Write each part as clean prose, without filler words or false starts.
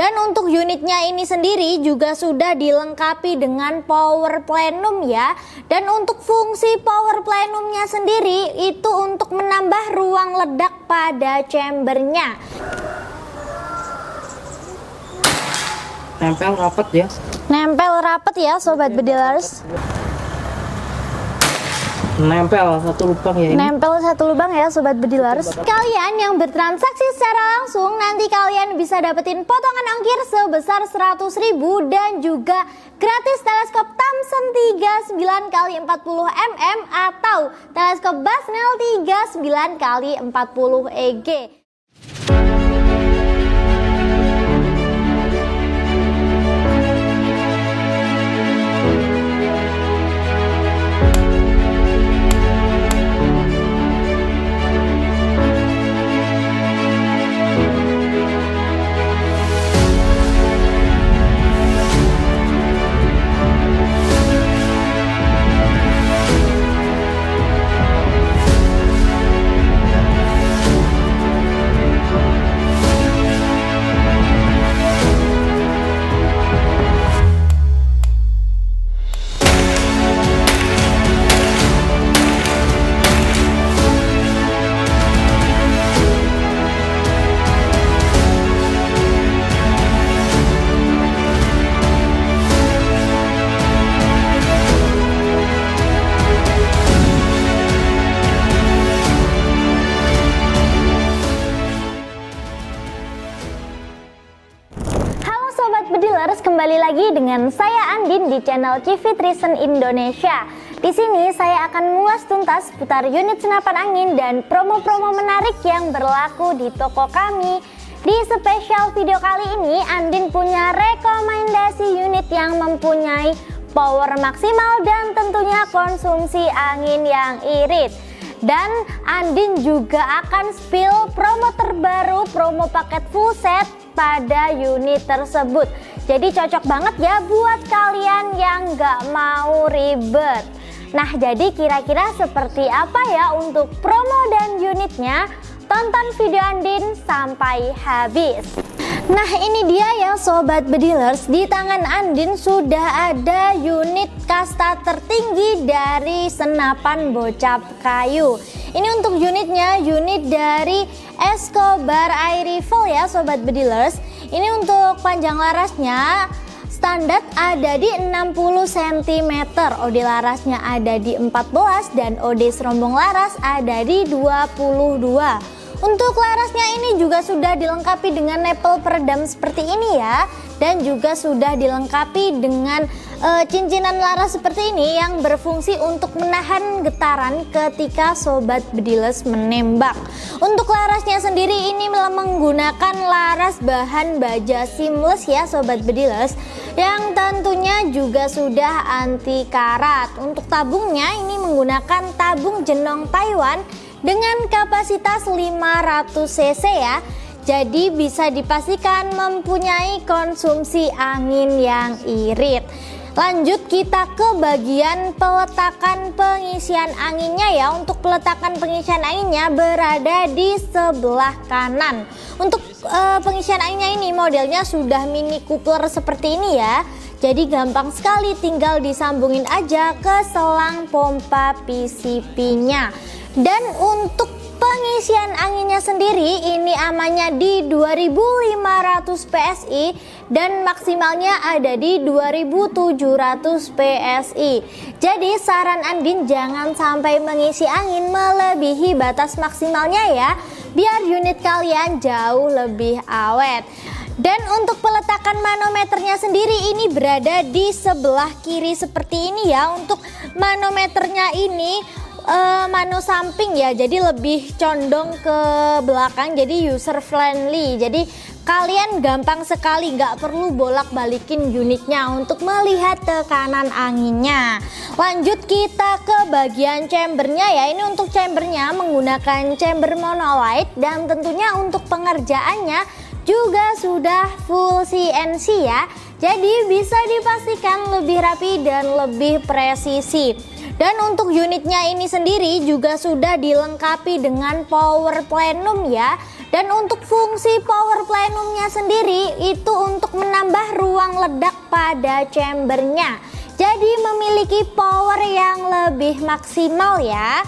Dan untuk unitnya ini sendiri juga sudah dilengkapi dengan power plenum ya. Dan untuk fungsi power plenumnya sendiri itu untuk menambah ruang ledak pada chambernya. Nempel rapet ya. Nempel rapet ya sobat bedilers. Nempel satu lubang ya ini. Nempel satu lubang ya sobat bedilers. Kalian yang bertransaksi secara langsung nanti kalian bisa dapetin potongan ongkir sebesar 100.000 dan juga gratis teleskop Thomson 39x40 mm atau teleskop Basnel 39x40 EG. Bedilers, kembali lagi dengan saya Andin di channel Civit Reason Indonesia. Di sini saya akan mengulas tuntas seputar unit senapan angin dan promo-promo menarik yang berlaku di toko kami. Di spesial video kali ini Andin punya rekomendasi unit yang mempunyai power maksimal dan tentunya konsumsi angin yang irit. Dan Andin juga akan spill promo terbaru, promo paket full set pada unit tersebut. Jadi cocok banget ya buat kalian yang nggak mau ribet. Nah, jadi kira-kira seperti apa ya untuk promo dan unitnya? Tonton video Andin sampai habis. Nah, ini dia ya sobat bedilers, di tangan Andin sudah ada unit kasta tertinggi dari senapan bocap kayu. Ini untuk unitnya, unit dari Escobar Air Rifle ya sobat bedilers. Ini untuk panjang larasnya standar ada di 60 cm, OD larasnya ada di 14 dan OD serombong laras ada di 22. Untuk larasnya ini juga sudah dilengkapi dengan nepel peredam seperti ini ya. Dan juga sudah dilengkapi dengan cincinan laras seperti ini yang berfungsi untuk menahan getaran ketika sobat bedilers menembak. Untuk larasnya sendiri ini menggunakan laras bahan baja seamless ya sobat bedilers, yang tentunya juga sudah anti karat. Untuk tabungnya ini menggunakan tabung jenong Taiwan dengan kapasitas 500 cc ya. Jadi bisa dipastikan mempunyai konsumsi angin yang irit. Lanjut kita ke bagian peletakan pengisian anginnya ya. Untuk peletakan pengisian anginnya berada di sebelah kanan. Untuk pengisian anginnya ini modelnya sudah mini coupler seperti ini ya. Jadi gampang sekali, tinggal disambungin aja ke selang pompa PCP-nya. Dan untuk pengisian anginnya sendiri ini amannya di 2500 PSI dan maksimalnya ada di 2700 PSI. Jadi saran Andin jangan sampai mengisi angin melebihi batas maksimalnya ya, biar unit kalian jauh lebih awet. Dan untuk peletakan manometernya sendiri ini berada di sebelah kiri seperti ini ya. Untuk manometernya ini mano samping ya, jadi lebih condong ke belakang, jadi user friendly. Jadi kalian gampang sekali, nggak perlu bolak-balikin unitnya untuk melihat tekanan anginnya. Lanjut kita ke bagian chambernya ya. Ini untuk chambernya menggunakan chamber monolight dan tentunya untuk pengerjaannya juga sudah full CNC ya. Jadi bisa dipastikan lebih rapi dan lebih presisi. Dan untuk unitnya ini sendiri juga sudah dilengkapi dengan power plenum ya. Dan untuk fungsi power plenumnya sendiri itu ledak pada chambernya. Jadi memiliki power yang lebih maksimal ya.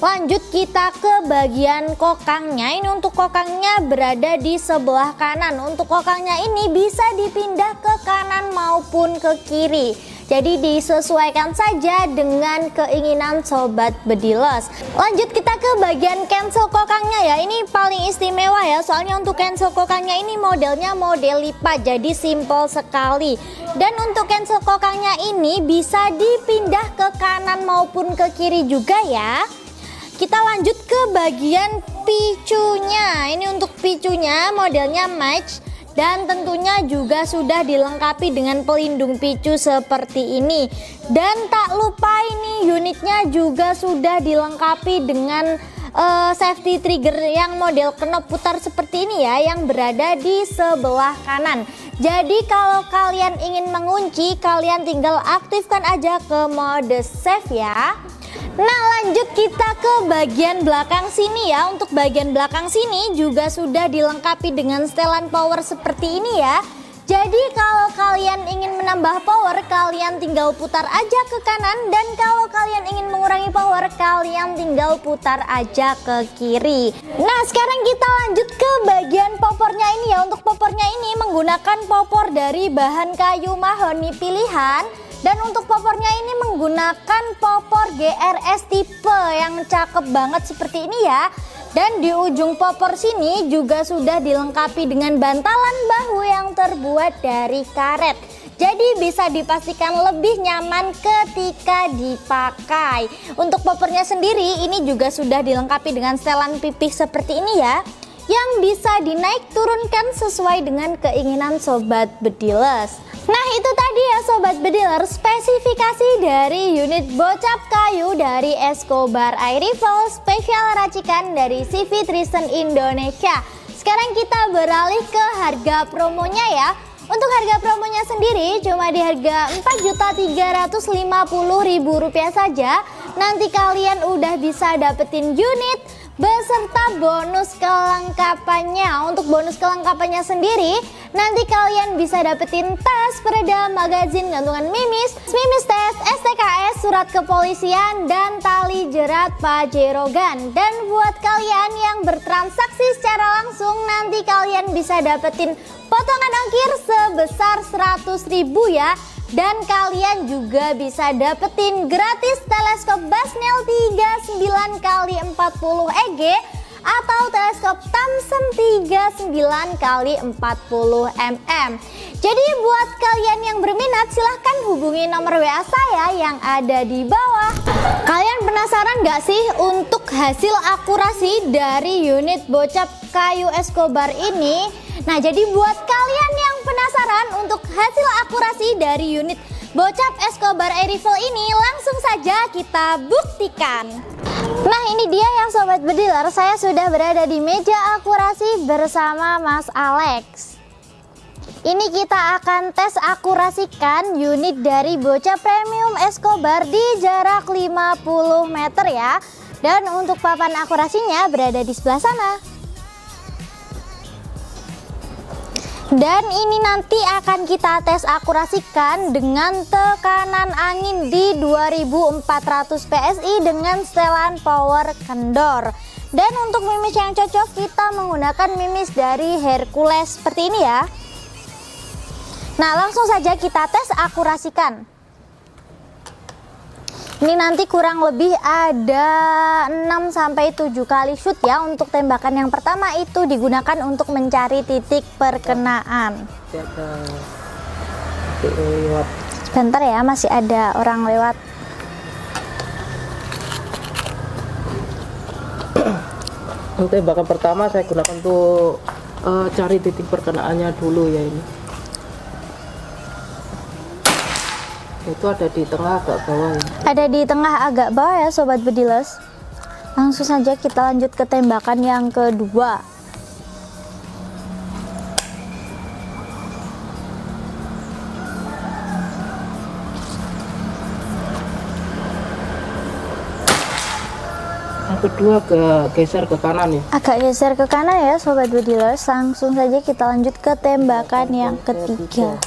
Lanjut kita ke bagian kokangnya. Ini untuk kokangnya berada di sebelah kanan. Untuk kokangnya ini bisa dipindah ke kanan maupun ke kiri. Jadi disesuaikan saja dengan keinginan sobat bediles. Lanjut kita ke bagian cancel kokangnya ya. Ini paling istimewa ya. Soalnya untuk cancel kokangnya ini modelnya model lipat. Jadi simple sekali. Dan untuk cancel kokangnya ini bisa dipindah ke kanan maupun ke kiri juga ya. Kita lanjut ke bagian picunya. Ini untuk picunya modelnya match dan tentunya juga sudah dilengkapi dengan pelindung picu seperti ini. Dan tak lupa ini unitnya juga sudah dilengkapi dengan safety trigger yang model knop putar seperti ini ya, yang berada di sebelah kanan. Jadi kalau kalian ingin mengunci, kalian tinggal aktifkan aja ke mode save ya. Nah lanjut kita ke bagian belakang sini ya. Untuk bagian belakang sini juga sudah dilengkapi dengan setelan power seperti ini ya. Jadi kalau kalian ingin menambah power, kalian tinggal putar aja ke kanan. Dan kalau kalian ingin mengurangi power, kalian tinggal putar aja ke kiri. Nah sekarang kita lanjut ke bagian popornya ini ya. Untuk popornya ini menggunakan popor dari bahan kayu mahoni pilihan. Dan untuk popornya ini menggunakan popor GRS tipe yang cakep banget seperti ini ya. Dan di ujung popor sini juga sudah dilengkapi dengan bantalan bahu yang terbuat dari karet. Jadi bisa dipastikan lebih nyaman ketika dipakai. Untuk popornya sendiri ini juga sudah dilengkapi dengan setelan pipih seperti ini ya, yang bisa dinaik turunkan sesuai dengan keinginan sobat bediles. Nah itu tadi ya sobat bediler, spesifikasi dari unit bocap kayu dari Escobar Air Rifle spesial racikan dari CV Trison Indonesia. Sekarang kita beralih ke harga promonya ya. Untuk harga promonya sendiri cuma di harga Rp4.350.000 saja. Nanti kalian udah bisa dapetin unit beserta bonus kelengkapannya. Untuk bonus kelengkapannya sendiri, nanti kalian bisa dapetin tas, peredam, magazin, gantungan mimis, mimis tes, STKS, surat kepolisian, dan tali jerat pajerogan. Dan buat kalian yang bertransaksi secara langsung, nanti kalian bisa dapetin potongan ongkir sebesar 100.000 ya. Dan kalian juga bisa dapetin gratis teleskop Basnel 39x40 EG atau teleskop Thomson 39x40 mm. Jadi buat kalian yang berminat silahkan hubungi nomor WA saya yang ada di bawah. Kalian penasaran gak sih untuk hasil akurasi dari unit bocap kayu Escobar ini? Nah jadi buat kalian yang penasaran untuk hasil akurasi dari unit bocap Escobar Air Rifle ini, langsung saja kita buktikan. Nah ini dia ya sobat bediler, saya sudah berada di meja akurasi bersama Mas Alex. Ini kita akan tes akurasikan unit dari bocap premium Escobar di jarak 50 meter ya. Dan untuk papan akurasinya berada di sebelah sana. Dan ini nanti akan kita tes akurasikan dengan tekanan angin di 2400 PSI dengan setelan power kendor. Dan untuk mimis yang cocok kita menggunakan mimis dari Hercules seperti ini ya. Nah langsung saja kita tes akurasikan. Ini nanti kurang lebih ada 6-7 kali shoot ya. Untuk tembakan yang pertama itu digunakan untuk mencari titik perkenaan. Sebentar ya, masih ada orang lewat. Untuk tembakan pertama saya gunakan untuk cari titik perkenaannya dulu ya ini. Itu ada di tengah agak bawah ya. Ada di tengah agak bawah ya sobat bediles. Langsung saja kita lanjut ke tembakan yang kedua. Yang kedua geser ke kanan ya. Agak geser ke kanan ya sobat bediles. Langsung saja kita lanjut ke tembakan yang ketiga.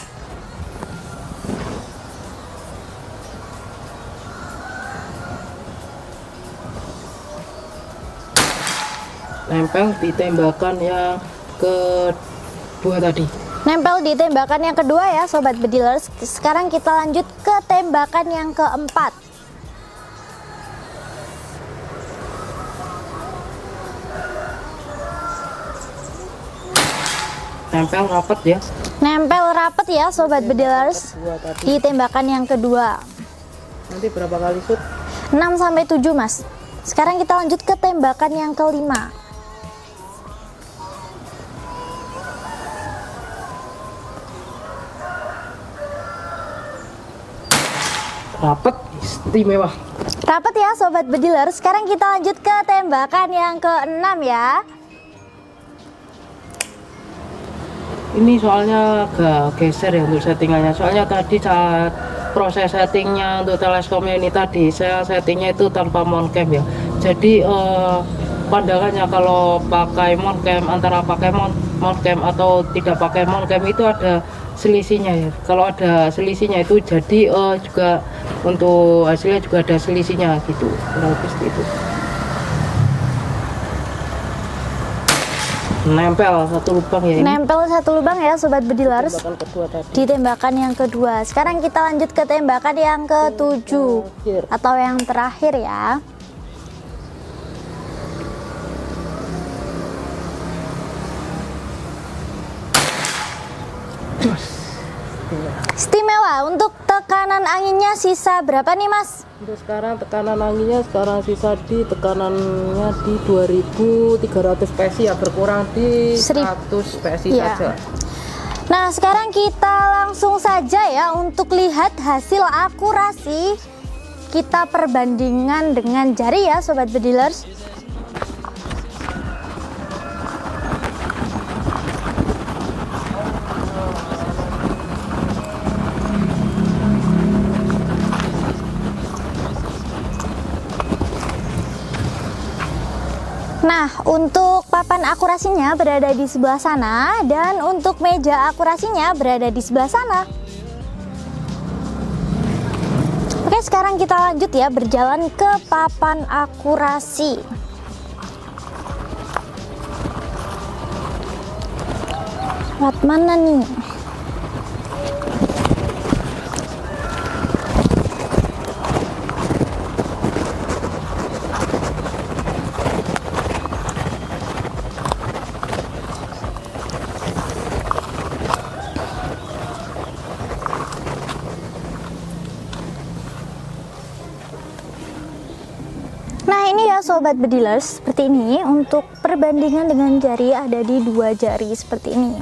nempel di tembakan yang kedua tadi. Nempel di tembakan yang kedua ya Sobat Bedilers. Sekarang kita lanjut ke tembakan yang keempat. Nempel rapat ya. Nempel rapet ya Sobat Bedilers Kedua tadi. di tembakan yang kedua. Nanti berapa kali shoot? 6-7 Mas. Sekarang kita lanjut ke tembakan yang kelima. Rapat, istimewa. Rapet ya Sobat Bedilers. Sekarang kita lanjut ke tembakan yang keenam ya. Ini soalnya agak geser ya untuk settingannya. Soalnya tadi saat proses settingnya untuk teleskopnya ini tadi saya settingnya itu tanpa mount cam ya. Jadi pandangannya kalau pakai mount cam, antara pakai mount cam atau tidak pakai mount cam itu ada selisihnya ya. Kalau ada selisihnya itu jadi juga untuk hasilnya juga ada selisihnya gitu. Kurang lebih seperti itu. Nempel satu lubang ya ini. Nempel satu lubang ya Sobat Bedilers Tembakan kedua tadi. di tembakan yang kedua. Sekarang kita lanjut ke tembakan yang ketujuh atau yang terakhir ya. Istimewa. Untuk tekanan anginnya sisa berapa nih Mas? Untuk sekarang tekanan anginnya sekarang sisa di tekanannya di 2300 PSI ya, berkurang di 100 PSI Iya. saja. Nah sekarang kita langsung saja ya untuk lihat hasil akurasi kita perbandingan dengan jari ya Sobat Bedilers. Nah, untuk papan akurasinya berada di sebelah sana dan untuk meja akurasinya berada di sebelah sana. Oke, sekarang kita lanjut ya berjalan ke papan akurasi. Lewat mana nih? Nah ini ya Sobat Bedilers, seperti ini. Untuk perbandingan dengan jari ada di 2 jari seperti ini.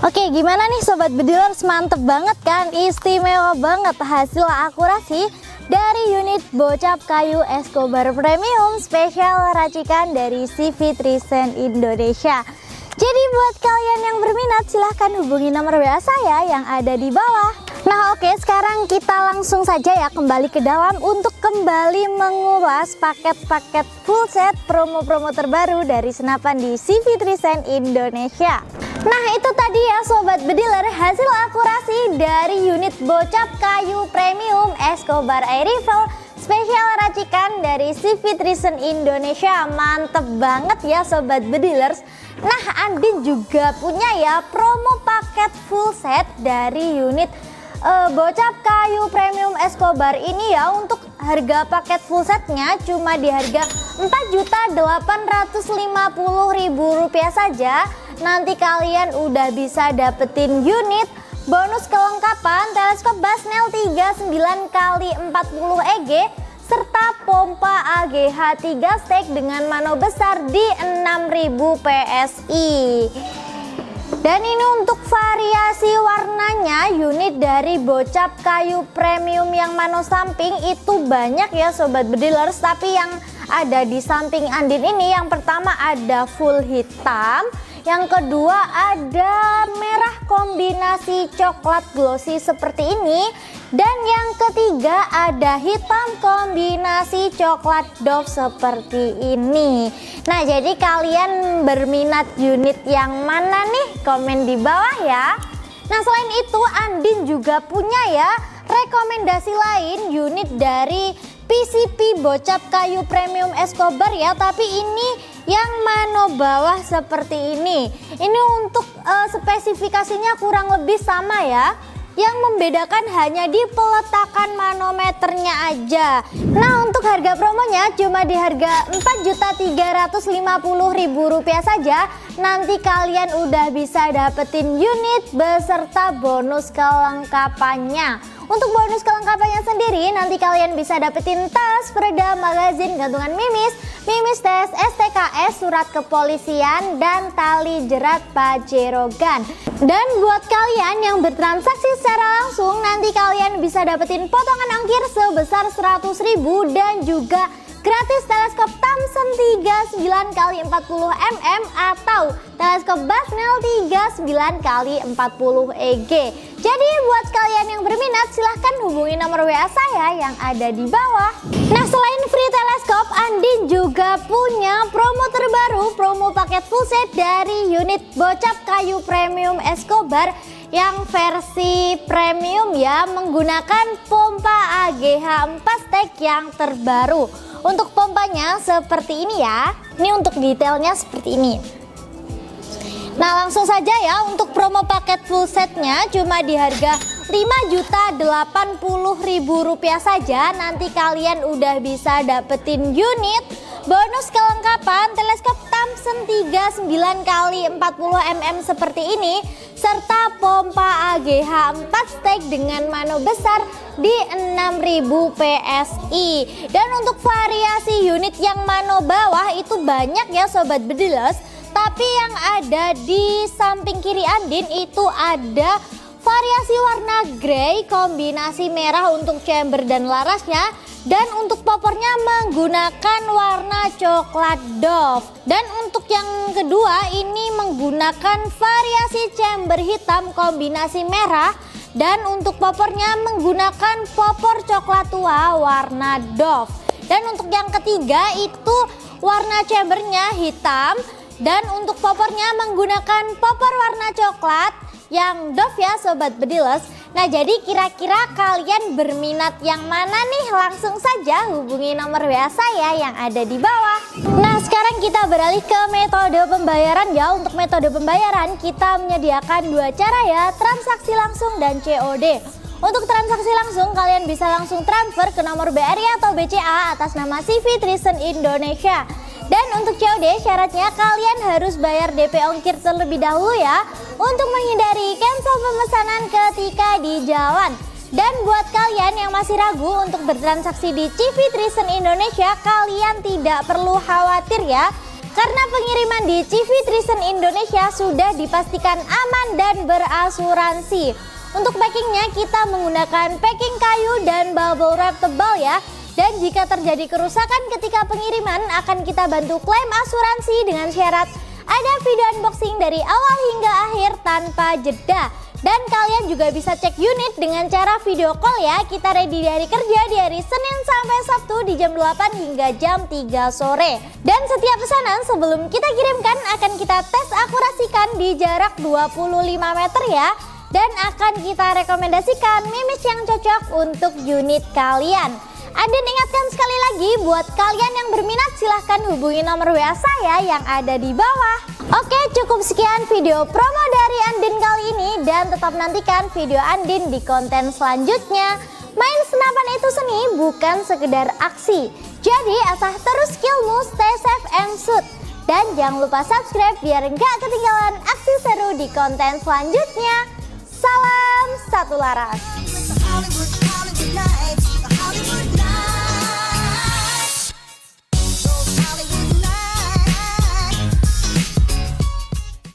Oke, gimana nih Sobat Bedilers? Mantep banget kan? Istimewa banget hasil akurasi dari unit bocap kayu Escobar Premium spesial racikan dari CV Trisen Indonesia. Jadi buat kalian yang berminat silahkan hubungi nomor WA saya yang ada di bawah. Nah oke, sekarang kita langsung saja ya kembali ke dalam untuk kembali mengulas paket-paket full set promo-promo terbaru dari senapan di CV Trisen Indonesia. Nah itu tadi ya Sobat Bediler hasil akurasi dari unit bocap kayu premium Escobar Air Rifle spesial racikan dari CV Trisen Indonesia. Mantep banget ya Sobat Bedilers. Nah Andin juga punya ya promo paket full set dari unit bocap kayu premium Escobar ini ya. Untuk harga paket full setnya cuma di harga Rp4.850.000 saja. Nanti kalian udah bisa dapetin unit bonus kelengkapan teleskop Basnel 39x40 EG serta pompa AGH 3 stek dengan mano besar di 6000 PSI. Dan ini untuk variasi warnanya unit dari bocap kayu premium yang mano samping itu banyak ya Sobat Bedilers. Tapi yang ada di samping Andin ini yang pertama ada full hitam, yang kedua ada merah kombinasi coklat glossy seperti ini, dan yang ketiga ada hitam kombinasi coklat doff seperti ini. Nah jadi kalian berminat unit yang mana nih? Komen di bawah ya. Nah selain itu Andin juga punya ya rekomendasi lain unit dari PCP Bocap Kayu Premium Escobar ya, tapi ini yang mano bawah seperti ini. Ini untuk spesifikasinya kurang lebih sama ya. Yang membedakan hanya di peletakan manometernya aja. Nah, untuk harga promonya cuma di harga Rp4.350.000 saja. Nanti kalian udah bisa dapetin unit beserta bonus kelengkapannya. Untuk bonus kelengkapannya sendiri nanti kalian bisa dapetin tas, peredam, magazin, gantungan mimis, mimis tes, STKS, surat kepolisian, dan tali jerat Pajerogan. Dan buat kalian yang bertransaksi secara langsung nanti kalian bisa dapetin potongan ongkir sebesar 100.000 dan juga gratis teleskop Thomson 39x40mm atau teleskop Basnel 39x40 EG. Jadi buat kalian yang berminat silahkan hubungi nomor WA saya yang ada di bawah. Nah, selain free teleskop, Andin juga punya promo terbaru, promo paket full set dari unit Bocap Kayu Premium Escobar yang versi premium ya, menggunakan pompa AGH 4 stek yang terbaru. Untuk pompanya seperti ini ya. Ini untuk detailnya seperti ini. Nah, langsung saja ya, untuk promo paket full setnya cuma di harga Rp5.080.000 saja. Nanti kalian udah bisa dapetin unit, bonus kelengkapan teleskop Thomson 39x40mm seperti ini, serta pompa AGH 4 stek dengan mano besar di 6000 PSI. Dan untuk variasi unit yang mano bawah itu banyak ya Sobat Bediles. Tapi yang ada di samping kiri Andin itu ada variasi warna grey kombinasi merah untuk chamber dan larasnya. Dan untuk popornya menggunakan warna coklat doff. Dan untuk yang kedua ini menggunakan variasi chamber hitam kombinasi merah. Dan untuk popornya menggunakan popor coklat tua warna doff. Dan untuk yang ketiga itu warna chambernya hitam. Dan untuk popornya menggunakan popor warna coklat yang doff ya Sobat Bediles. Nah, jadi kira-kira kalian berminat yang mana nih? Langsung saja hubungi nomor WA saya yang ada di bawah. Nah, sekarang kita beralih ke metode pembayaran ya. Untuk metode pembayaran kita menyediakan dua cara ya, transaksi langsung dan COD. Untuk transaksi langsung kalian bisa langsung transfer ke nomor BRI atau BCA atas nama CV Trison Indonesia. Dan untuk COD syaratnya kalian harus bayar DP ongkir terlebih dahulu ya, untuk menghindari cancel pemesanan ketika di jalan. Dan buat kalian yang masih ragu untuk bertransaksi di CV Trison Indonesia, kalian tidak perlu khawatir ya, karena pengiriman di CV Trison Indonesia sudah dipastikan aman dan berasuransi. Untuk packingnya kita menggunakan packing kayu dan bubble wrap tebal ya. Dan jika terjadi kerusakan ketika pengiriman akan kita bantu klaim asuransi dengan syarat ada video unboxing dari awal hingga akhir tanpa jeda. Dan kalian juga bisa cek unit dengan cara video call ya. Kita ready dari kerja di hari Senin sampai Sabtu di jam 8 hingga jam 3 sore. Dan setiap pesanan sebelum kita kirimkan akan kita tes akurasikan di jarak 25 meter ya. Dan akan kita rekomendasikan mimis yang cocok untuk unit kalian. Andin ingatkan sekali lagi buat kalian yang berminat silahkan hubungi nomor WA saya yang ada di bawah. Oke, cukup sekian video promo dari Andin kali ini dan tetap nantikan video Andin di konten selanjutnya. Main senapan itu seni, bukan sekedar aksi. Jadi asah terus skillmu, stay safe and shoot. Dan jangan lupa subscribe biar nggak ketinggalan aksi seru di konten selanjutnya. Salam satu laras.